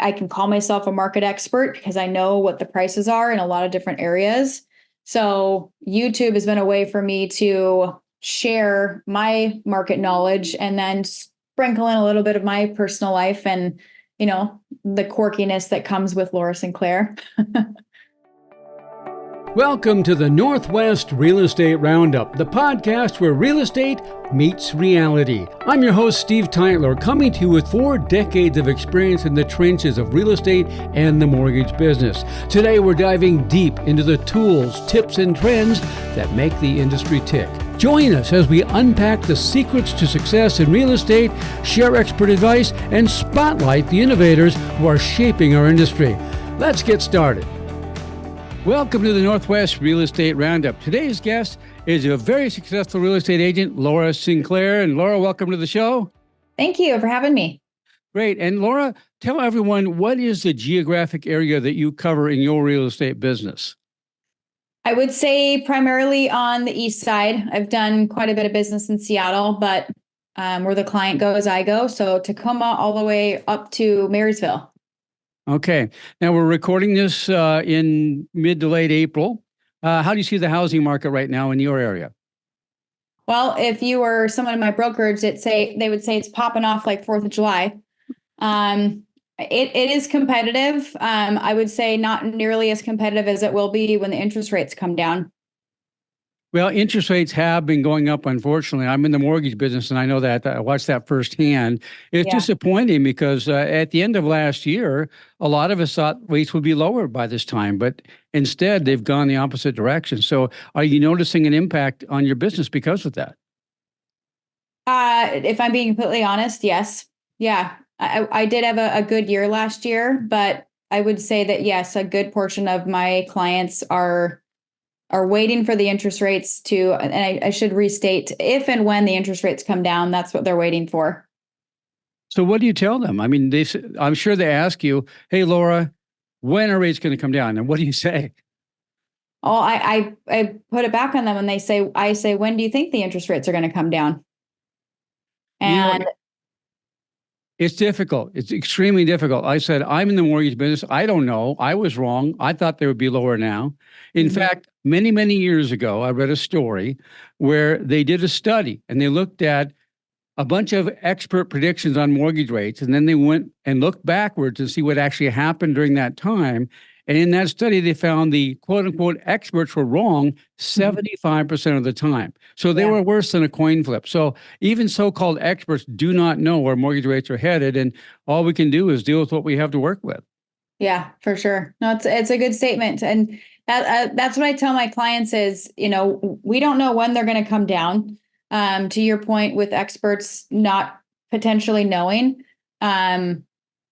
I can call myself a market expert because I know what the prices are in a lot of different areas. So YouTube has been a way for me to share my market knowledge and then sprinkle in a little bit of my personal life and, the quirkiness that comes with Laura Sinclair. Welcome to the Northwest Real Estate Roundup, the podcast where real estate meets reality. I'm your host, Steve Tytler, coming to you with 4 decades of experience in the trenches of real estate and the mortgage business. Today, we're diving deep into the tools, tips, and trends that make the industry tick. Join us as we unpack the secrets to success in real estate, share expert advice, and spotlight the innovators who are shaping our industry. Let's get started. Welcome to the Northwest Real Estate Roundup. Today's guest is a very successful real estate agent, Laura Sinclair. And Laura, welcome to the show. Thank you for having me. Great. And Laura, tell everyone, what is the geographic area that you cover in your real estate business? I would say primarily on the east side. I've done quite a bit of business in Seattle, but where the client goes, I go. So Tacoma all the way up to Marysville. Okay. Now we're recording this in mid to late April. How do you see the housing market right now in your area? Well, if you were someone in my brokerage, they would say it's popping off like 4th of July. It is competitive. I would say not nearly as competitive as it will be when the interest rates come down. Well, interest rates have been going up, unfortunately. I'm in the mortgage business, and I know that. I watched that firsthand. It's disappointing because at the end of last year, a lot of us thought rates would be lower by this time, but instead they've gone the opposite direction. So are you noticing an impact on your business because of that? If I'm being completely honest, yes. Yeah, I did have a good year last year, but I would say that, yes, a good portion of my clients are waiting for the interest rates to, and I should restate, if and when the interest rates come down, that's what they're waiting for. So what do you tell them? I mean, I'm sure they ask you, hey, Laura, when are rates going to come down? And what do you say? Oh, I put it back on them and I say, when do you think the interest rates are going to come down? And it's difficult. It's extremely difficult. I said, I'm in the mortgage business. I don't know. I was wrong. I thought they would be lower now. In fact, many, many years ago, I read a story where they did a study and they looked at a bunch of expert predictions on mortgage rates. And then they went and looked backwards to see what actually happened during that time. And in that study, they found the quote unquote experts were wrong 75% of the time. So they were worse than a coin flip. So even so-called experts do not know where mortgage rates are headed. And all we can do is deal with what we have to work with. Yeah, for sure. No, it's a good statement. And that's what I tell my clients is, we don't know when they're going to come down. To your point with experts not potentially knowing,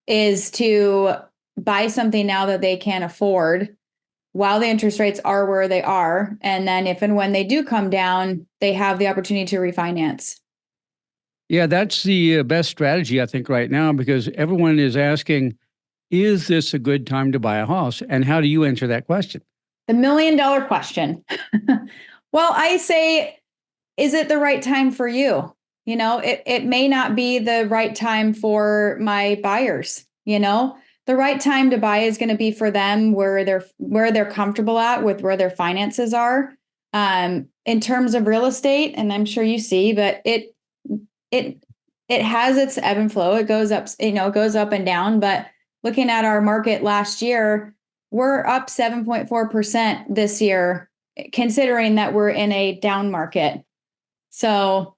is to buy something now that they can afford while the interest rates are where they are. And then if and when they do come down, they have the opportunity to refinance. Yeah, that's the best strategy, I think, right now, because everyone is asking, is this a good time to buy a house? And how do you answer that question? The $1 million question. Well, I say, is it the right time for you? It may not be the right time for my buyers. The right time to buy is going to be for them where they're comfortable at with where their finances are. In terms of real estate, and I'm sure you see, but it has its ebb and flow. It goes up, it goes up and down. But looking at our market last year, we're up 7.4% this year, considering that we're in a down market. So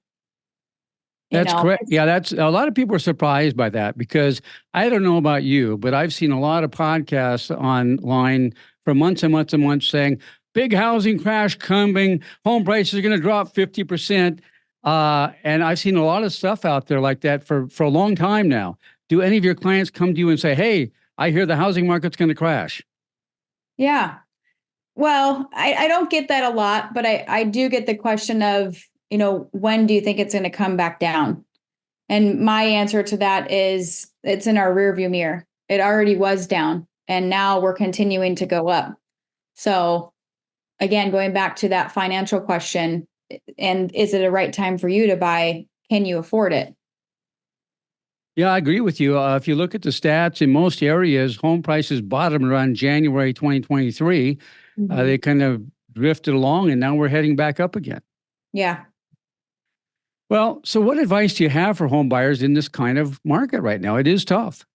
that's correct. Yeah, that's a lot of people are surprised by that because I don't know about you, but I've seen a lot of podcasts online for months and months and months saying big housing crash coming, home prices are going to drop 50%. And I've seen a lot of stuff out there like that for a long time now. Do any of your clients come to you and say, hey, I hear the housing market's going to crash? Yeah. Well, I don't get that a lot, but I do get the question of, when do you think it's going to come back down? And my answer to that is it's in our rearview mirror. It already was down and now we're continuing to go up. So again, going back to that financial question, and is it a right time for you to buy? Can you afford it? Yeah, I agree with you. If you look at the stats in most areas, home prices bottomed around January 2023. They Mhm. kind of drifted along and now we're heading back up again. Yeah. Well, so what advice do you have for home buyers in this kind of market right now? It is tough.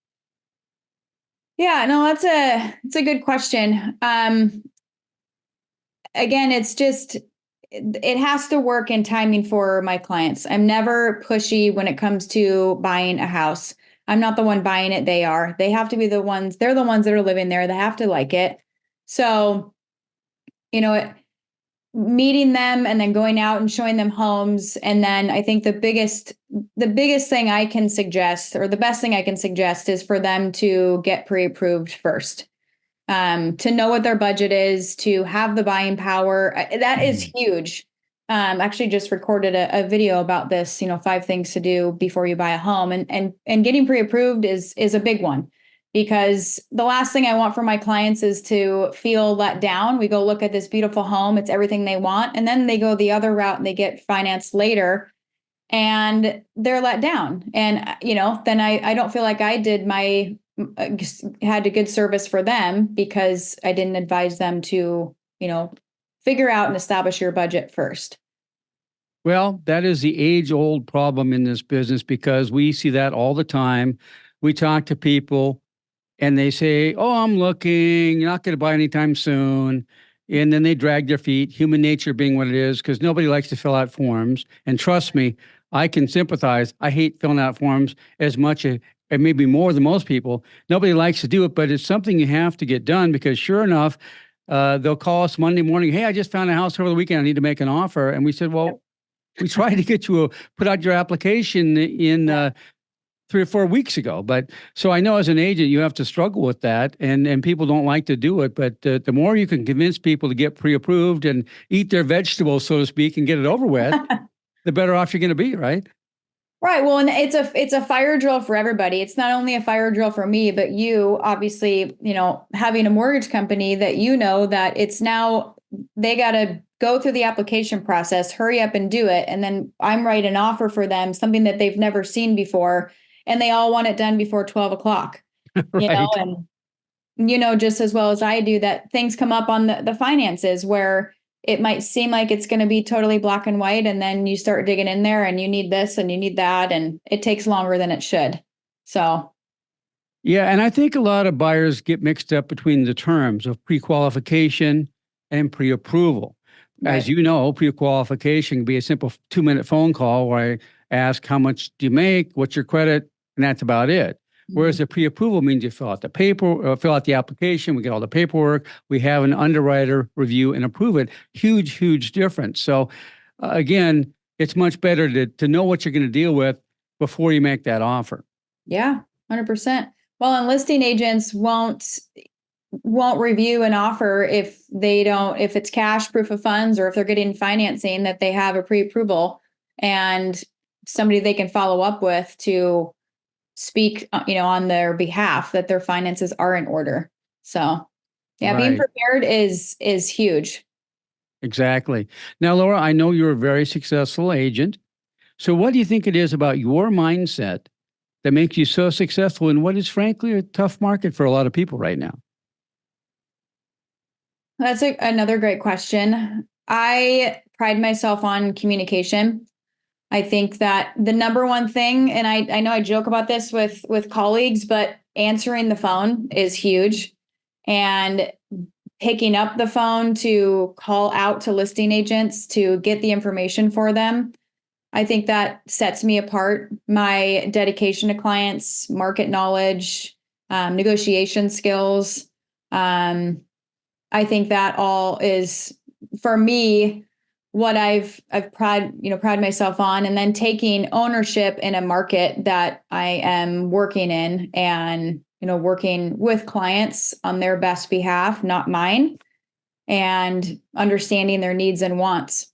Yeah, no, it's a good question. Again, it's just it has to work in timing for my clients. I'm never pushy when it comes to buying a house. I'm not the one buying it, they are. They have to be the ones, they're the ones that are living there. They have to like it. So, you know, meeting them and then going out and showing them homes, and then I think the biggest thing I can suggest, or the best thing I can suggest, is for them to get pre-approved first, to know what their budget is, to have the buying power. That is Mhm. huge. Actually just recorded a video about this, 5 things to do before you buy a home, and getting pre-approved is a big one, because the last thing I want for my clients is to feel let down. We go look at this beautiful home, it's everything they want, and then they go the other route and they get financed later and they're let down. And then I don't feel like I did my had a good service for them, because I didn't advise them to figure out and establish your budget first. Well, that is the age old problem in this business because we see that all the time. We talk to people and they say, "Oh, I'm looking, you're not going to buy anytime soon." And then they drag their feet, human nature being what it is, because nobody likes to fill out forms. And trust me, I can sympathize. I hate filling out forms as much as, and maybe more than most people. Nobody likes to do it, but it's something you have to get done because sure enough, they'll call us Monday morning. Hey, I just found a house over the weekend. I need to make an offer. And we said, well, we tried to get you put out your application in 3 or 4 weeks ago. But so I know as an agent, you have to struggle with that, and people don't like to do it. But the more you can convince people to get pre-approved and eat their vegetables, so to speak, and get it over with, the better off you're going to be, right? Right. Well, and it's a fire drill for everybody. It's not only a fire drill for me, but you obviously, having a mortgage company, that that it's now they got to go through the application process, hurry up and do it, and then I'm writing an offer for them, something that they've never seen before, and they all want it done before 12 o'clock. Right. And just as well as I do, that things come up on the finances where it might seem like it's going to be totally black and white. And then you start digging in there and you need this and you need that. And it takes longer than it should. So, Yeah, and I think a lot of buyers get mixed up between the terms of pre-qualification and pre-approval. As right. you know, pre-qualification can be a simple 2-minute phone call where I ask how much do you make, what's your credit, and that's about it. Whereas Mhm. the pre-approval means you fill out the paper, fill out the application, we get all the paperwork, we have an underwriter review and approve it. Huge, huge difference. So, again, it's much better to know what you're going to deal with before you make that offer. Yeah, 100%. Well, and listing agents won't review an offer if it's cash proof of funds, or if they're getting financing, that they have a pre-approval and somebody they can follow up with to speak, on their behalf, that their finances are in order. So, yeah, being Right. prepared is huge. Exactly. Now, Laura, I know you're a very successful agent. So, what do you think it is about your mindset that makes you so successful in what is, frankly, a tough market for a lot of people right now? That's another great question. I pride myself on communication. I think that the number one thing, and I know I joke about this with colleagues, but answering the phone is huge. And picking up the phone to call out to listing agents to get the information for them, I think that sets me apart. My dedication to clients, market knowledge, negotiation skills. I think that all is, for me, what I've pride myself on, and then taking ownership in a market that I am working in, and working with clients on their best behalf, not mine, and understanding their needs and wants.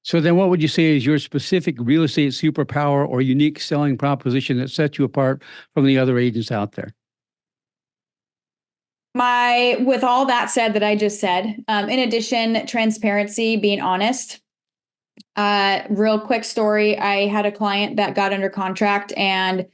So, then what would you say is your specific real estate superpower or unique selling proposition that sets you apart from the other agents out there? With all that said that I just said, in addition, transparency, being honest. Real quick story. I had a client that got under contract, and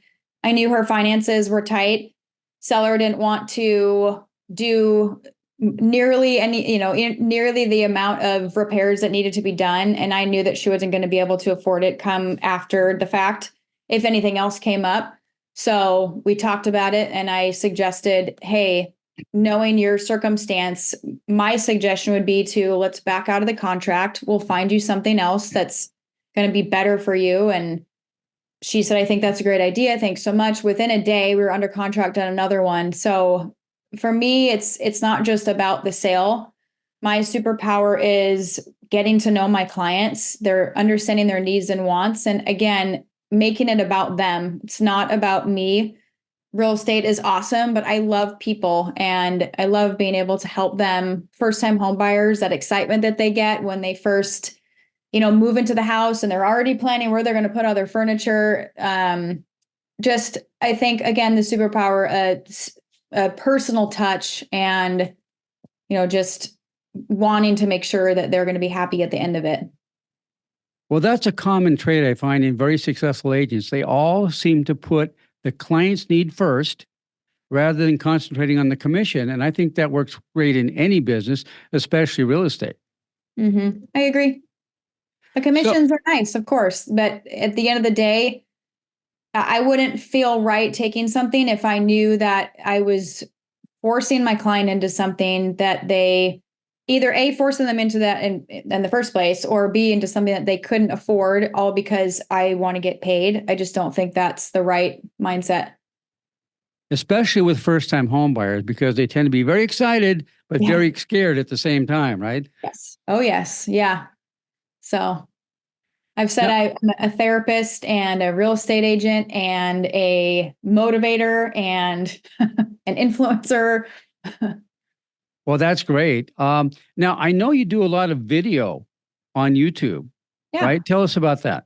I knew her finances were tight. Seller didn't want to do nearly the amount of repairs that needed to be done. And I knew that she wasn't going to be able to afford it come after the fact, if anything else came up. So we talked about it and I suggested, hey, knowing your circumstance, my suggestion would be to let's back out of the contract. We'll find you something else that's going to be better for you. And she said, I think that's a great idea. Thanks so much. Within a day, we were under contract on another one. So for me, it's not just about the sale. My superpower is getting to know my clients. They're understanding their needs and wants. And again, making it about them. It's not about me. Real estate is awesome, but I love people and I love being able to help them. First-time home buyers, that excitement that they get when they first, move into the house and they're already planning where they're going to put all their furniture. I think, again, the superpower, a personal touch and, just wanting to make sure that they're going to be happy at the end of it. Well, that's a common trait I find in very successful agents. They all seem to put the client's need first rather than concentrating on the commission. And I think that works great in any business, especially real estate. Mm-hmm. I agree. The commissions are nice, of course, but at the end of the day, I wouldn't feel right taking something if I knew that I was forcing my client into something that they either A, forcing them into that in the first place, or B, into something that they couldn't afford, all because I want to get paid. I just don't think that's the right mindset. Especially with first-time home buyers, because they tend to be very excited, but very scared at the same time, right? Yes. Oh, yes. Yeah. So I've said I'm a therapist and a real estate agent and a motivator and an influencer. Well, that's great. Now, I know you do a lot of video on YouTube, right? Tell us about that.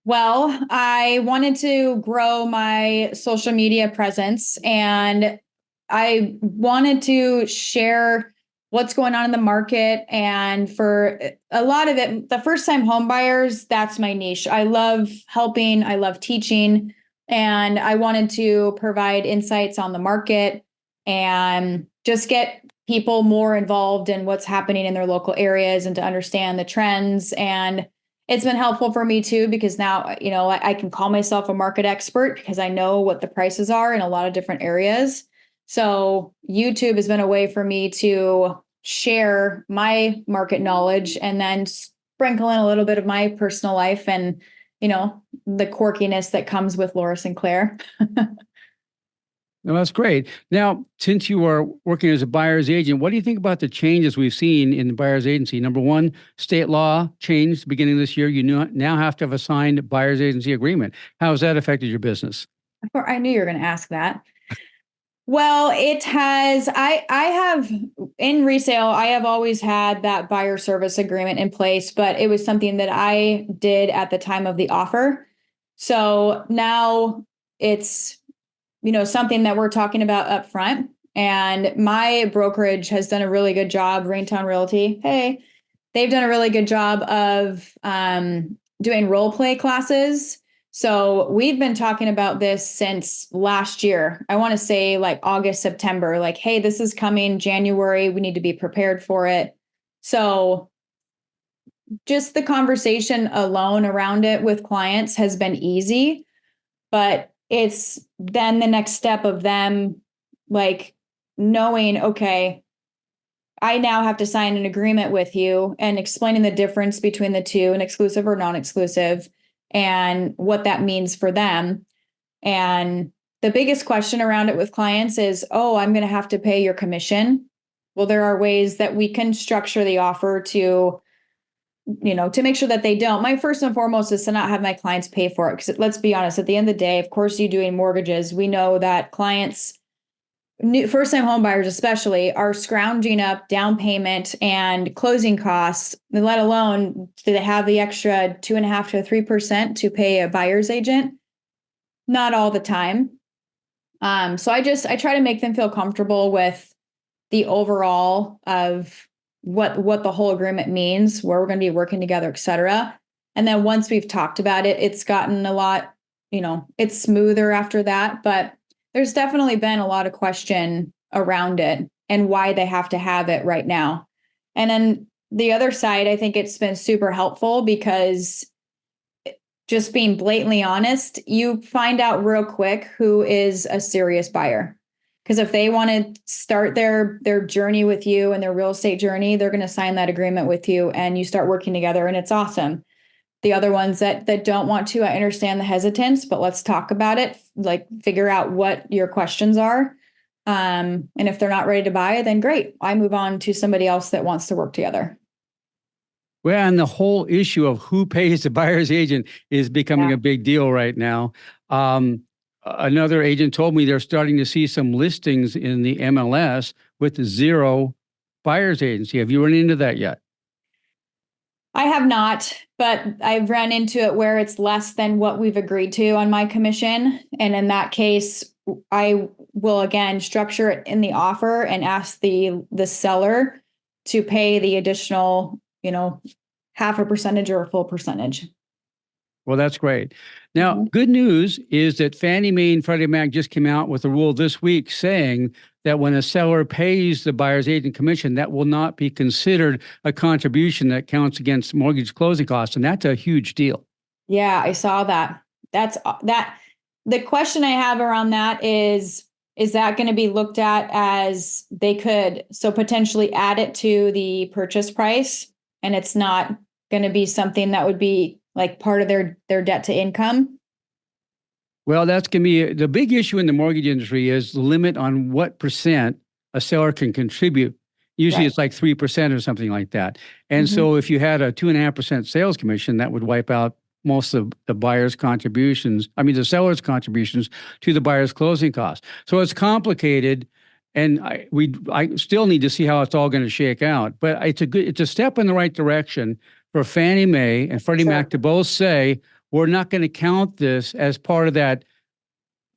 Well, I wanted to grow my social media presence and I wanted to share what's going on in the market. And for a lot of it, the first time home buyers, that's my niche. I love helping, I love teaching, and I wanted to provide insights on the market and just get people more involved in what's happening in their local areas and to understand the trends. And it's been helpful for me too, because now, I can call myself a market expert because I know what the prices are in a lot of different areas. So YouTube has been a way for me to share my market knowledge and then sprinkle in a little bit of my personal life and, the quirkiness that comes with Laura Sinclair. No, that's great. Now, since you are working as a buyer's agent, what do you think about the changes we've seen in the buyer's agency? Number one, state law changed beginning of this year. You now have to have a signed buyer's agency agreement. How has that affected your business? I knew you were going to ask that. Well, it has. I have in resale, I have always had that buyer service agreement in place, but it was something that I did at the time of the offer. So now it's something that we're talking about up front. And my brokerage has done a really good job, Raintown Realty. Hey, they've done a really good job of doing role play classes. So we've been talking about this since last year. I want to say like August, September, like, hey, this is coming January. We need to be prepared for it. So just the conversation alone around it with clients has been easy, but it's then the next step of them like knowing, okay, I now have to sign an agreement with you and explaining the difference between the two, an exclusive or non-exclusive, and what that means for them. And the biggest question around it with clients is, oh, I'm going to have to pay your commission. Well, there are ways that we can structure the offer to make sure that they don't. My first and foremost is to not have my clients pay for it. Because let's be honest, at the end of the day, of course, you doing mortgages, we know that clients, first-time home buyers especially, are scrounging up down payment and closing costs, let alone do they have the extra 2.5% to 3% to pay a buyer's agent? Not all the time. So I try to make them feel comfortable with the overall of what the whole agreement means, where we're going to be working together, et cetera. And then once we've talked about it, it's gotten a lot it's smoother after that. But there's definitely been a lot of question around it and why they have to have it right now. And then the other side, I think it's been super helpful because just being blatantly honest, you find out real quick who is a serious buyer. Because if they want to start their journey with you and their real estate journey, they're going to sign that agreement with you and you start working together, and it's awesome. The other ones that don't want to, I understand the hesitance, but let's talk about it. Like, figure out what your questions are. And if they're not ready to buy, then great. I move on to somebody else that wants to work together. Well, and the whole issue of who pays the buyer's agent is becoming a big deal right now. Another agent told me they're starting to see some listings in the MLS with zero buyer's agency. Have you run into that yet? I have not, but I've run into it where it's less than what we've agreed to on my commission. And in that case, I will again structure it in the offer and ask the seller to pay the additional, half a percentage or a full percentage. Well, that's great. Now, good news is that Fannie Mae and Freddie Mac just came out with a rule this week saying that when a seller pays the buyer's agent commission, that will not be considered a contribution that counts against mortgage closing costs. And that's a huge deal. Yeah, I saw that. That's that. The question I have around that is that going to be looked at as they could potentially add it to the purchase price, and it's not going to be something that would be like part of their debt to income? Well, that's going to be the big issue in the mortgage industry is the limit on what percent a seller can contribute. Usually it's like 3% or something like that. And so if you had a 2.5% sales commission, that would wipe out most of the buyer's contributions. I mean, the seller's contributions to the buyer's closing costs. So it's complicated. And I still need to see how it's all going to shake out. But it's a step in the right direction for Fannie Mae and Freddie Mac to both say, we're not going to count this as part of that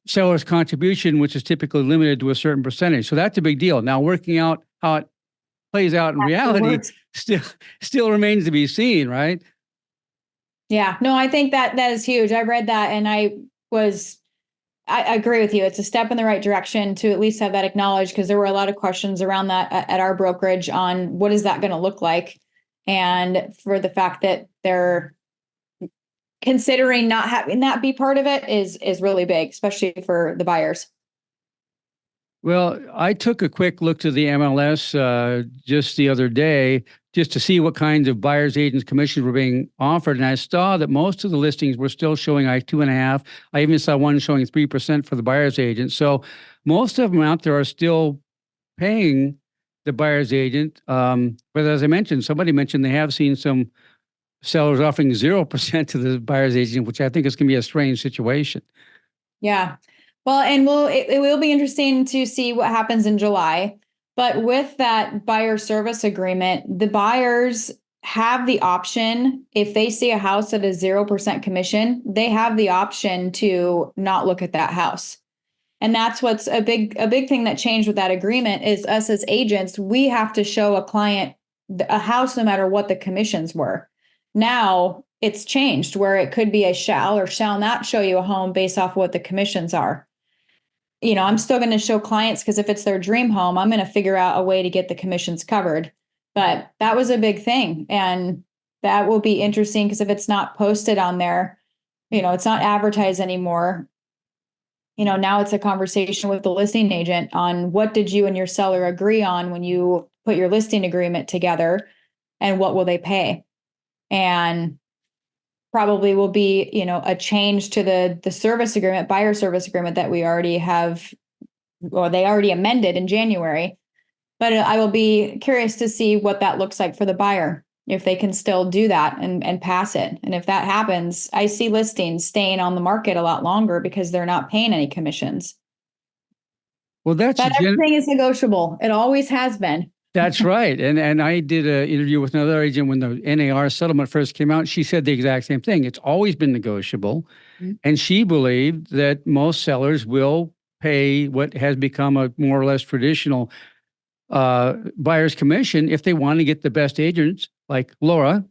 seller's contribution, which is typically limited to a certain percentage. So that's a big deal. Now, working out how it plays out in reality still remains to be seen, right? Yeah, no, I think that is huge. I read that and I agree with you. It's a step in the right direction to at least have that acknowledged, because there were a lot of questions around that at our brokerage on what is that going to look like. And for the fact that they're considering not having that be part of it is really big, especially for the buyers. Well, I took a quick look to the MLS just the other day just to see what kinds of buyer's agents commissions were being offered. And I saw that most of the listings were still showing like 2.5%. I even saw one showing 3% for the buyer's agent. So most of them out there are still paying the buyer's agent. But as I mentioned, somebody mentioned they have seen some sellers offering 0% to the buyer's agent, which I think is going to be a strange situation. Yeah. Well, and it will be interesting to see what happens in July. But with that buyer service agreement, the buyers have the option, if they see a house at a 0% commission, they have the option to not look at that house. And that's what's a big thing that changed with that agreement is us as agents, we have to show a client a house no matter what the commissions were. Now it's changed where it could be a shall or shall not show you a home based off what the commissions are. I'm still going to show clients because if it's their dream home, I'm going to figure out a way to get the commissions covered. But that was a big thing. And that will be interesting because if it's not posted on there, it's not advertised anymore. Now it's a conversation with the listing agent on what did you and your seller agree on when you put your listing agreement together and what will they pay? And probably will be, a change to the service agreement, buyer service agreement that we already have, or they already amended in January. But I will be curious to see what that looks like for the buyer, if they can still do that and pass it. And if that happens, I see listings staying on the market a lot longer because they're not paying any commissions. Well, but everything is negotiable. It always has been. That's right. And I did an interview with another agent when the NAR settlement first came out. She said the exact same thing. It's always been negotiable. Mm-hmm. And she believed that most sellers will pay what has become a more or less traditional buyer's commission if they want to get the best agents like Laura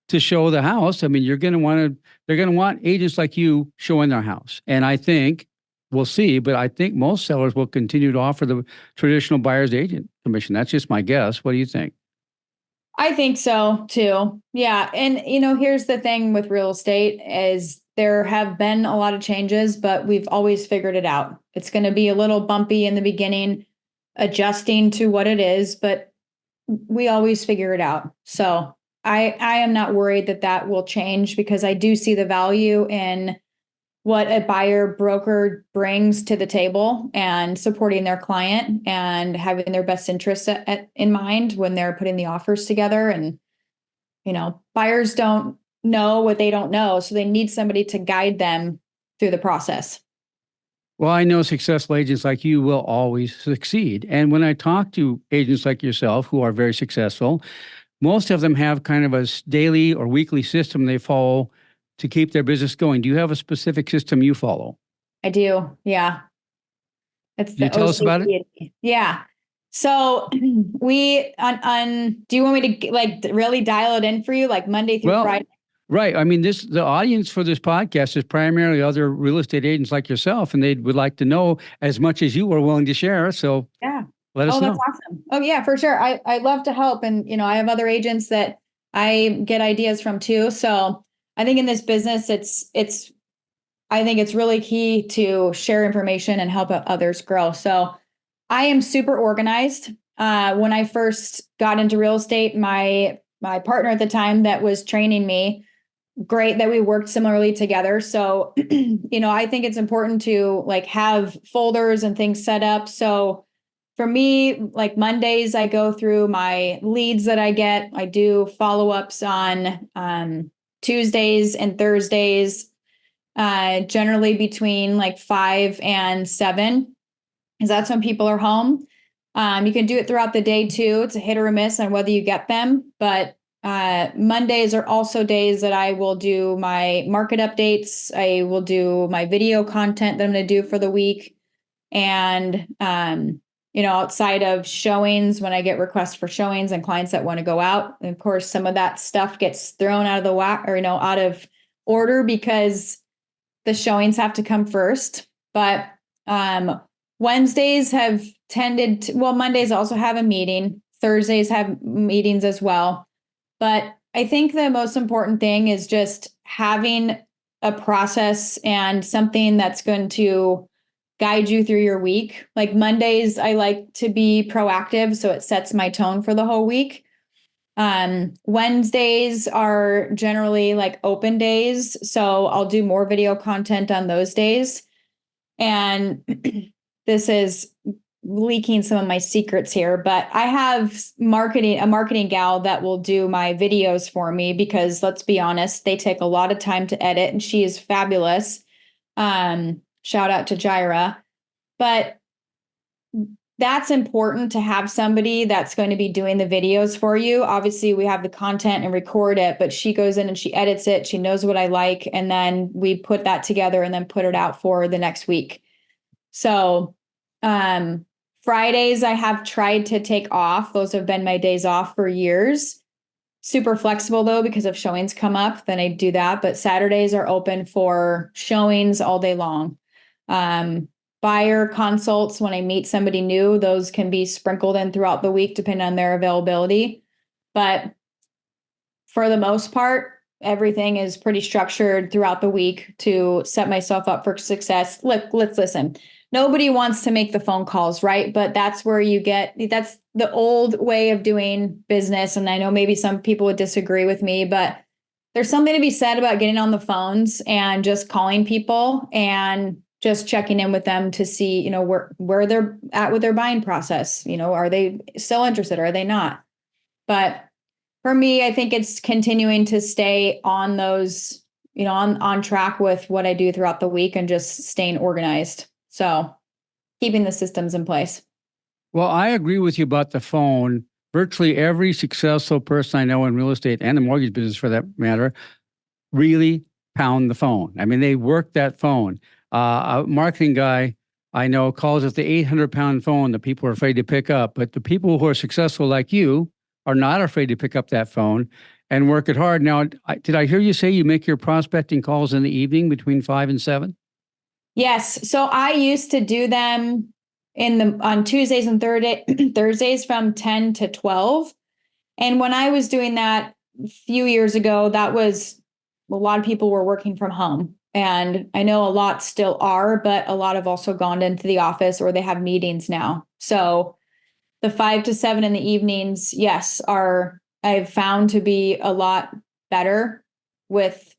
to show the house. I mean, they're going to want agents like you showing their house. And I think we'll see, but I think most sellers will continue to offer the traditional buyer's agent commission. That's just my guess. What do you think? I think so too. Yeah. And here's the thing with real estate is there have been a lot of changes, but we've always figured it out. It's going to be a little bumpy in the beginning, adjusting to what it is, but we always figure it out. So I am not worried that will change because I do see the value in what a buyer broker brings to the table and supporting their client and having their best interests in mind when they're putting the offers together. And, buyers don't know what they don't know. So they need somebody to guide them through the process. Well, I know successful agents like you will always succeed. And when I talk to agents like yourself who are very successful, most of them have kind of a daily or weekly system they follow to keep their business going. Do you have a specific system you follow? I do. Yeah. It's Can you tell us about it? Yeah. So we do you want me to really dial it in for you, like Monday through Friday? Right. I mean, the audience for this podcast is primarily other real estate agents like yourself, and they would like to know as much as you are willing to share. So yeah. Let us know. That's awesome. Oh yeah, for sure. I love to help. And, I have other agents that I get ideas from too. So I think in this business, I think it's really key to share information and help others grow. So I am super organized. When I first got into real estate, my partner at the time that was training me, great that we worked similarly together. So, I think it's important to have folders and things set up. So for me, like Mondays, I go through my leads that I get. I do follow-ups on Tuesdays and Thursdays, generally between 5 and 7, because that's when people are home. You can do it throughout the day too. It's a hit or a miss on whether you get them. But Mondays are also days that I will do my market updates. I will do my video content that I'm going to do for the week. And, outside of showings, when I get requests for showings and clients that want to go out, and of course, some of that stuff gets thrown out of the whack or, out of order because the showings have to come first. But Wednesdays have Mondays also have a meeting. Thursdays have meetings as well. But I think the most important thing is just having a process and something that's going to guide you through your week. Like Mondays, I like to be proactive, so it sets my tone for the whole week. Wednesdays are generally open days, so I'll do more video content on those days. And this is leaking some of my secrets here, but I have a marketing gal that will do my videos for me because let's be honest, they take a lot of time to edit and she is fabulous. Shout out to Jaira. But that's important to have somebody that's going to be doing the videos for you. Obviously, we have the content and record it, but she goes in and she edits it. She knows what I like. And then we put that together and then put it out for the next week. So Fridays, I have tried to take off. Those have been my days off for years. Super flexible though, because if showings come up, then I do that. But Saturdays are open for showings all day long. Buyer consults, when I meet somebody new, those can be sprinkled in throughout the week, depending on their availability. But for the most part, everything is pretty structured throughout the week to set myself up for success. Look, let's listen. Nobody wants to make the phone calls, right? But that's where that's the old way of doing business. And I know maybe some people would disagree with me, but there's something to be said about getting on the phones and just calling people and just checking in with them to see, where they're at with their buying process. Are they still interested or are they not? But for me, I think it's continuing to stay on those, on track with what I do throughout the week and just staying organized. So keeping the systems in place. Well, I agree with you about the phone. Virtually every successful person I know in real estate and the mortgage business for that matter, really pound the phone. I mean, they work that phone. A marketing guy I know calls it the 800-pound phone that people are afraid to pick up. But the people who are successful like you are not afraid to pick up that phone and work it hard. Now, did I hear you say you make your prospecting calls in the evening between 5 and 7? Yes. So I used to do them on Tuesdays and Thursdays from 10 to 12. And when I was doing that a few years ago, that was a lot of people were working from home. And I know a lot still are, but a lot have also gone into the office or they have meetings now. So the 5 to 7 in the evenings, yes, I've found to be a lot better with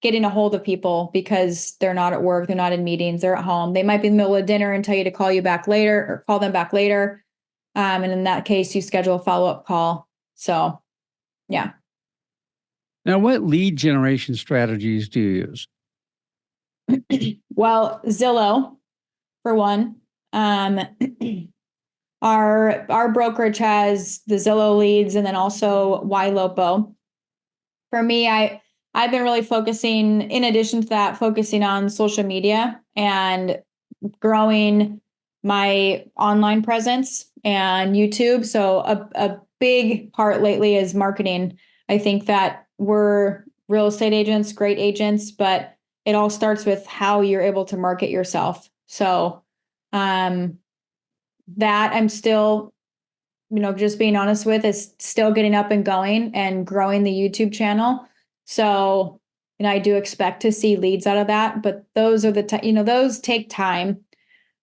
getting a hold of people because they're not at work, they're not in meetings, they're at home. They might be in the middle of dinner and tell you to call you back later or call them back later. And in that case, you schedule a follow-up call. So, yeah. Now, what lead generation strategies do you use? Well, Zillow, for one. Our brokerage has the Zillow leads and then also YLOPO. For me, I've been really focusing, in addition to that, focusing on social media and growing my online presence and YouTube. So a big part lately is marketing. I think that we're real estate agents, great agents, but it all starts with how you're able to market yourself. So that I'm still, just being honest with, is still getting up and going and growing the YouTube channel. So, I do expect to see leads out of that, but those are those take time.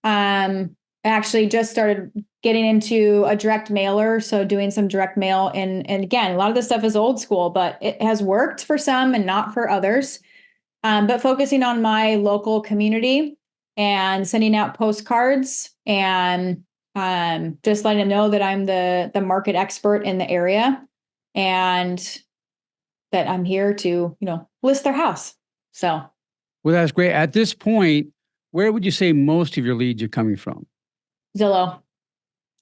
I actually just started getting into a direct mailer. So doing some direct mail and again, a lot of this stuff is old school, but it has worked for some and not for others. But focusing on my local community and sending out postcards and just letting them know that I'm the market expert in the area and that I'm here to, list their house. So. Well, that's great. At this point, where would you say most of your leads are coming from? Zillow.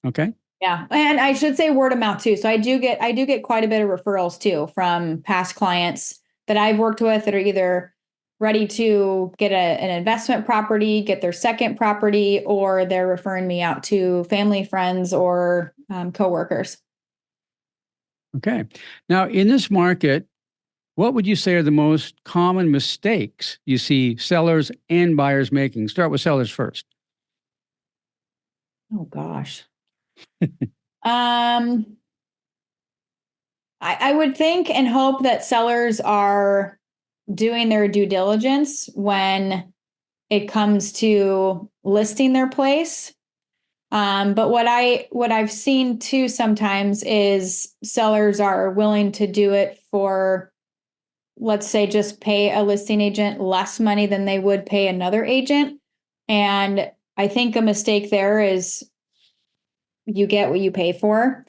Okay. Yeah. And I should say word of mouth too. So I do get quite a bit of referrals too from past clients that I've worked with that are either ready to get an investment property, get their second property, or they're referring me out to family, friends, or coworkers. Okay. Now, in this market, what would you say are the most common mistakes you see sellers and buyers making? Start with sellers first. Oh gosh. I would think and hope that sellers are doing their due diligence when it comes to listing their place. But what I've seen too sometimes is sellers are willing to do it for, let's say, just pay a listing agent less money than they would pay another agent. And I think a mistake there is you get what you pay for.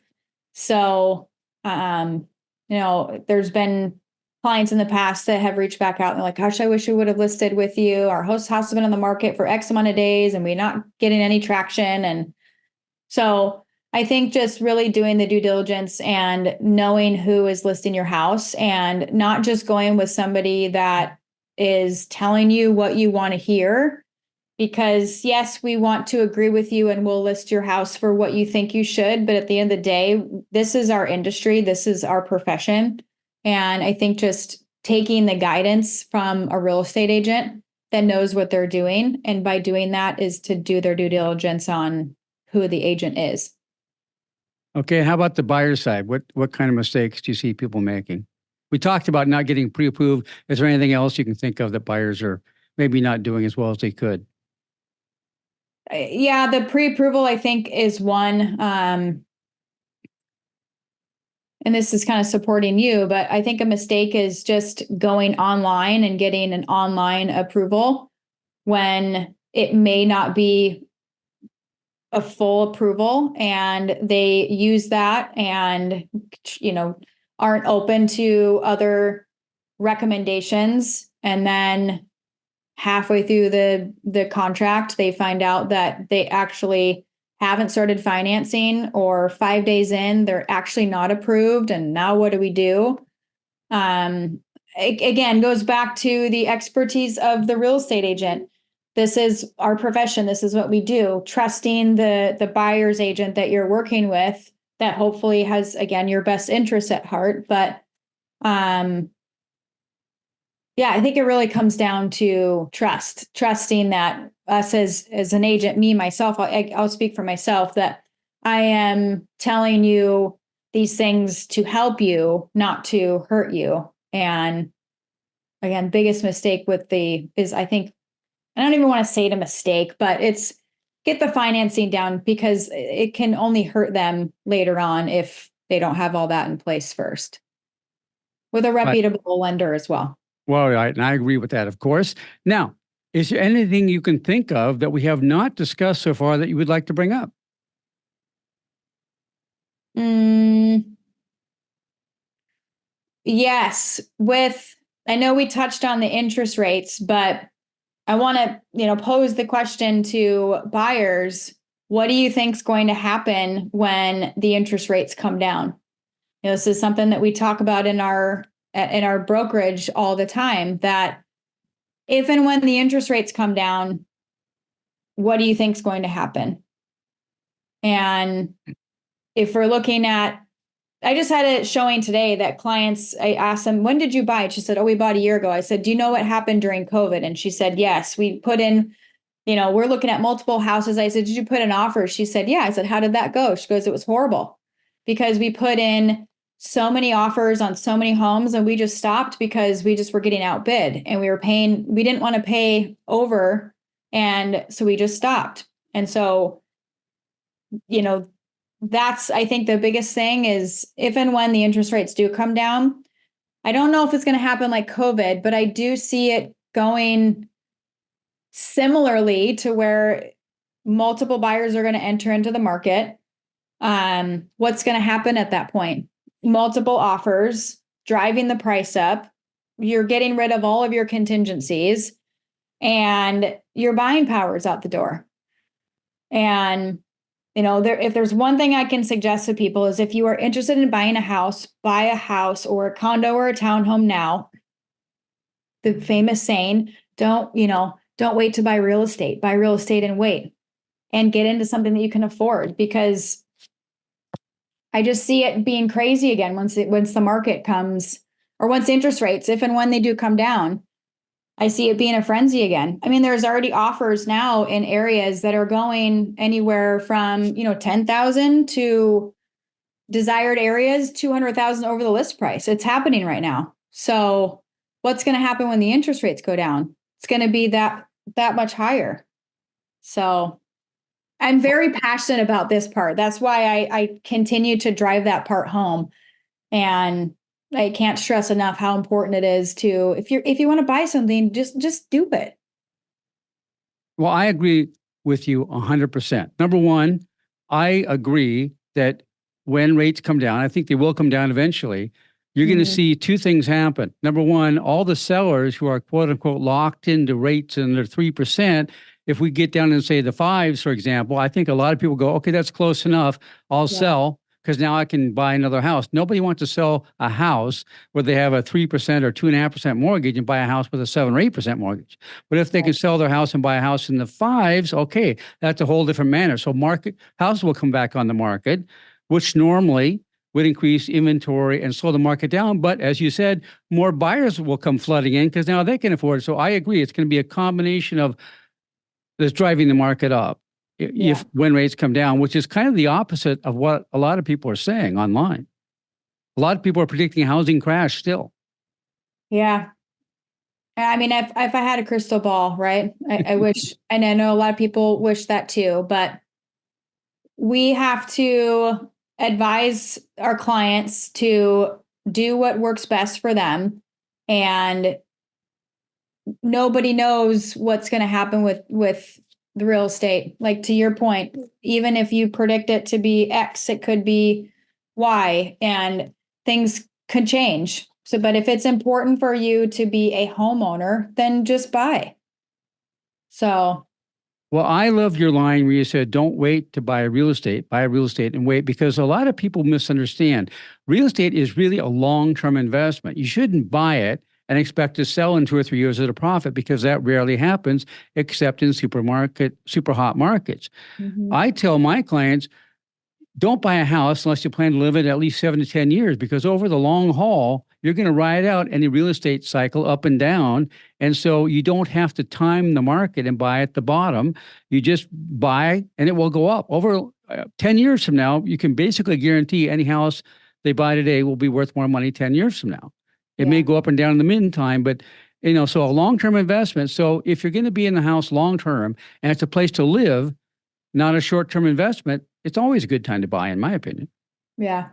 So, there's been clients in the past that have reached back out and they're like, gosh, I wish we would have listed with you. Our host house has been on the market for X amount of days and we're not getting any traction. And so I think just really doing the due diligence and knowing who is listing your house and not just going with somebody that is telling you what you want to hear. Because yes, we want to agree with you and we'll list your house for what you think you should. But at the end of the day, this is our industry. This is our profession. And I think just taking the guidance from a real estate agent that knows what they're doing. And by doing that is to do their due diligence on who the agent is. Okay. How about the buyer side? What kind of mistakes do you see people making? We talked about not getting pre-approved. Is there anything else you can think of that buyers are maybe not doing as well as they could? Yeah, the pre-approval, I think, is one. And this is kind of supporting you, but I think a mistake is just going online and getting an online approval when it may not be a full approval, and they use that and, aren't open to other recommendations. And then halfway through the contract, they find out that they actually haven't started financing, or 5 days in, they're actually not approved. And now what do we do? Again, goes back to the expertise of the real estate agent. This is our profession. This is what we do. Trusting the buyer's agent that you're working with that hopefully has, again, your best interests at heart. But yeah, I think it really comes down to trusting that us as an agent, me, myself, I'll speak for myself, that I am telling you these things to help you, not to hurt you. And again, biggest mistake is I think, I don't even want to say it a mistake, but it's get the financing down, because it can only hurt them later on if they don't have all that in place first, with a reputable lender as well. Well, right, and I agree with that, of course. Now, is there anything you can think of that we have not discussed so far that you would like to bring up? Yes, I know we touched on the interest rates, but I want to, pose the question to buyers. What do you think is going to happen when the interest rates come down? This is something that we talk about in our brokerage all the time, that if and when the interest rates come down, what do you think is going to happen? And if we're looking at, I just had a showing today that clients, I asked them, when did you buy it? She said, oh, we bought a year ago. I said, do you know what happened during COVID? And she said, yes, we put in, we're looking at multiple houses. I said, did you put in offers? She said, yeah. I said, how did that go? She goes, it was horrible, because we put in so many offers on so many homes, and we just stopped because we just were getting outbid, and we didn't want to pay over. And so we just stopped. And so, that's, I think, the biggest thing is, if and when the interest rates do come down, I don't know if it's going to happen like COVID, but I do see it going similarly to where multiple buyers are going to enter into the market. What's going to happen at that point? Multiple offers, driving the price up. You're getting rid of all of your contingencies, and your buying power is out the door. And if there's one thing I can suggest to people, is if you are interested in buying a house, buy a house or a condo or a townhome now. The famous saying, don't wait to buy real estate and wait, and get into something that you can afford, because I just see it being crazy again once the market comes, or once interest rates, if and when they do come down. I see it being a frenzy again. I mean, there's already offers now in areas that are going anywhere from, 10,000 to desired areas, 200,000 over the list price. It's happening right now. So what's going to happen when the interest rates go down? It's going to be that much higher. So I'm very passionate about this part. That's why I continue to drive that part home. And I can't stress enough how important it is to, if you want to buy something, just do it. Well, I agree with you 100%. Number one, I agree that when rates come down, I think they will come down eventually, you're going to see two things happen. Number one, all the sellers who are quote unquote locked into rates in their 3%, if we get down and say the fives, for example, I think a lot of people go, okay, that's close enough. I'll sell, because now I can buy another house. Nobody wants to sell a house where they have a 3% or 2.5% mortgage and buy a house with a 7 or 8% mortgage. But if they can sell their house and buy a house in the fives, okay, that's a whole different manner. So houses will come back on the market, which normally would increase inventory and slow the market down. But as you said, more buyers will come flooding in because now they can afford it. So I agree. It's going to be a combination of this driving the market up. If when rates come down, which is kind of the opposite of what a lot of people are saying online. A lot of people are predicting a housing crash still. Yeah. I mean, if I had a crystal ball, right? I wish, and I know a lot of people wish that too, but we have to advise our clients to do what works best for them. And nobody knows what's going to happen with the real estate. Like, to your point, even if you predict it to be X, it could be Y, and things could change. So, but if it's important for you to be a homeowner, then just buy. So. Well, I love your line where you said, don't wait to buy real estate and wait, because a lot of people misunderstand. Real estate is really a long-term investment. You shouldn't buy it and expect to sell in 2 or 3 years at a profit, because that rarely happens except in super hot markets. I tell my clients, don't buy a house unless you plan to live in it at least 7 to 10 years, because over the long haul, you're going to ride out any real estate cycle up and down. And so you don't have to time the market and buy at the bottom. You just buy and it will go up. Over 10 years from now, you can basically guarantee any house they buy today will be worth more money 10 years from now. It may go up and down in the meantime, but so a long-term investment. So if you're going to be in the house long-term and it's a place to live, not a short-term investment, it's always a good time to buy, in my opinion. Yeah.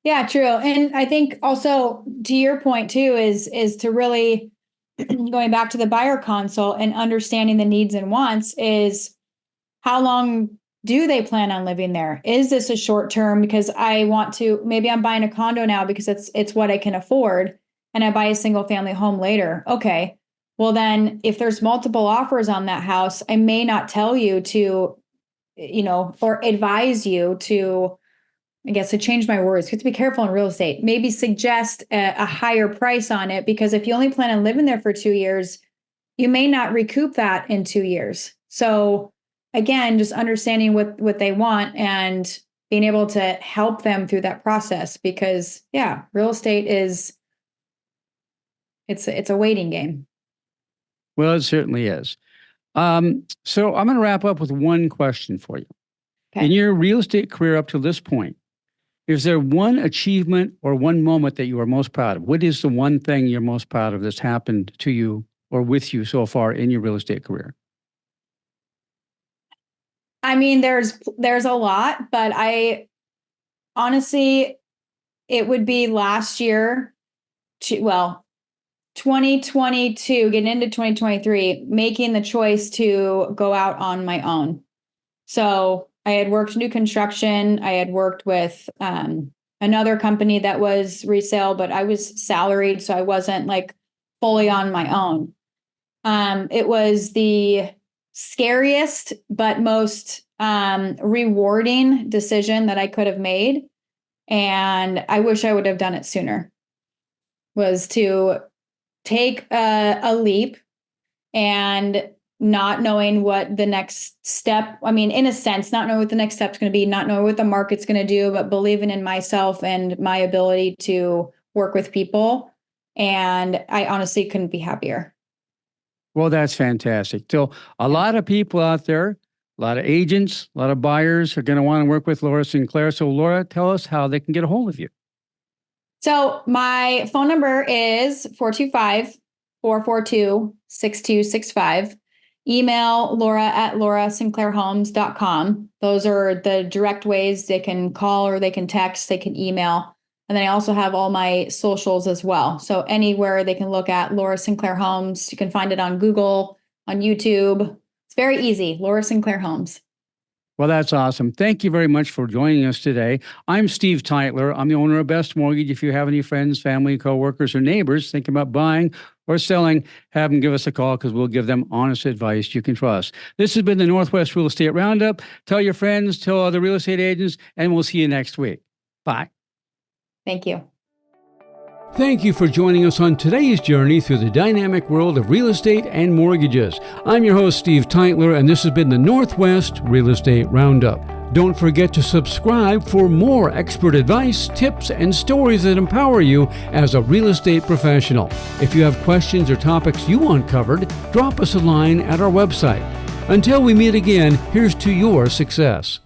Yeah, true. And I think also to your point too, is to really going back to the buyer consult and understanding the needs and wants is how long do they plan on living there? Is this a short term? Because maybe I'm buying a condo now because it's what I can afford, and I buy a single family home later. Okay. Well, then if there's multiple offers on that house, I may not tell you to, or advise you to, I guess to change my words, you have to be careful in real estate, maybe suggest a higher price on it, because if you only plan on living there for 2 years, you may not recoup that in 2 years. So again, just understanding what they want and being able to help them through that process, because real estate it's a waiting game. Well, it certainly is. So I'm going to wrap up with one question for you. Okay. In your real estate career up to this point, is there one achievement or one moment that you are most proud of? What is the one thing you're most proud of that's happened to you or with you so far in your real estate career? I mean, there's a lot, but honestly, it would be last year, 2022, getting into 2023, making the choice to go out on my own. So I had worked new construction. I had worked with another company that was resale, but I was salaried, so I wasn't like fully on my own. It was the scariest but most rewarding decision that I could have made, and I wish I would have done it sooner, was to take a leap and not knowing what the next step, in a sense, not knowing what the next step's going to be, not knowing what the market's going to do, but believing in myself and my ability to work with people. And I honestly couldn't be happier. Well, that's fantastic. So a lot of people out there, a lot of agents, a lot of buyers are going to want to work with Laura Sinclair. So Laura, tell us how they can get a hold of you. So my phone number is 425-442-6265. Email laura@laurasinclairhomes.com. Those are the direct ways they can call, or they can text, they can email. And then I also have all my socials as well. So anywhere they can look at Laura Sinclair Homes. You can find it on Google, on YouTube. It's very easy, Laura Sinclair Homes. Well, that's awesome. Thank you very much for joining us today. I'm Steve Teitler. I'm the owner of Best Mortgage. If you have any friends, family, coworkers, or neighbors thinking about buying or selling, have them give us a call, because we'll give them honest advice you can trust. This has been the Northwest Real Estate Roundup. Tell your friends, tell other real estate agents, and we'll see you next week. Bye. Thank you. Thank you for joining us on today's journey through the dynamic world of real estate and mortgages. I'm your host, Steve Teitler, and this has been the Northwest Real Estate Roundup. Don't forget to subscribe for more expert advice, tips, and stories that empower you as a real estate professional. If you have questions or topics you want covered, drop us a line at our website. Until we meet again, here's to your success.